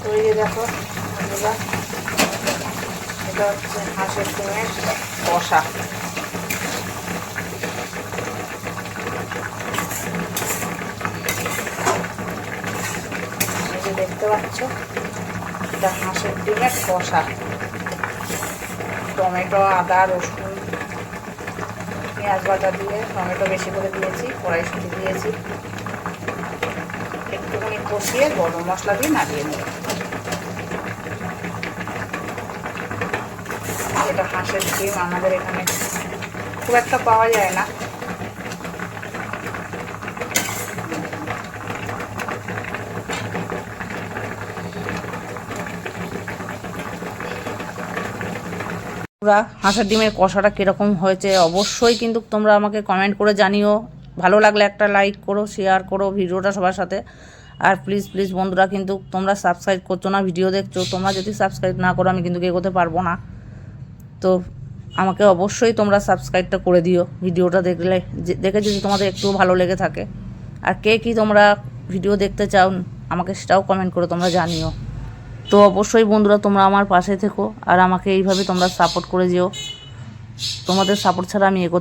তো এই যে দেখো বন্ধুরা, এটা হচ্ছে হাঁসের ডিমের কষা। এই যে দেখতে পাচ্ছ, এটা হাঁসের ডিমের কষা। টমেটো, আদা, রসুন, পেঁয়াজ বাটা দিয়ে, টমেটো বেশি করে দিয়েছি, কড়াইশুঁটি দিয়েছি, একটুখানি কষিয়ে গরম মশলা দিয়ে নাড়িয়ে নেব। এটা হাঁসের ডিম আমাদের এখানে খুব একটা পাওয়া যায় না। হাঁসের ডিমের কষাটা কীরকম হয়েছে অবশ্যই কিন্তু তোমরা আমাকে কমেন্ট করে জানিও। ভালো লাগলে একটা লাইক করো, শেয়ার করো ভিডিওটা সবার সাথে। আর প্লিজ প্লিজ বন্ধুরা, কিন্তু তোমরা সাবস্ক্রাইব করছো না, ভিডিও দেখছো, তোমরা যদি সাবস্ক্রাইব না করো আমি কিন্তু এগোতে পারবো না। তো আমাকে অবশ্যই তোমরা সাবস্ক্রাইবটা করে দিও ভিডিওটা দেখে যদি তোমাদের একটুও ভালো লেগে থাকে। আর কে কী তোমরা ভিডিও দেখতে চাও আমাকে সেটাও কমেন্ট করে তোমরা জানিও। তো অবশ্যই বন্ধুরা তোমরা আমার পাশে থেকো আর আমাকে এইভাবে তোমরা সাপোর্ট করে যেও। তোমাদের সাপোর্ট ছাড়া আমি এগোতে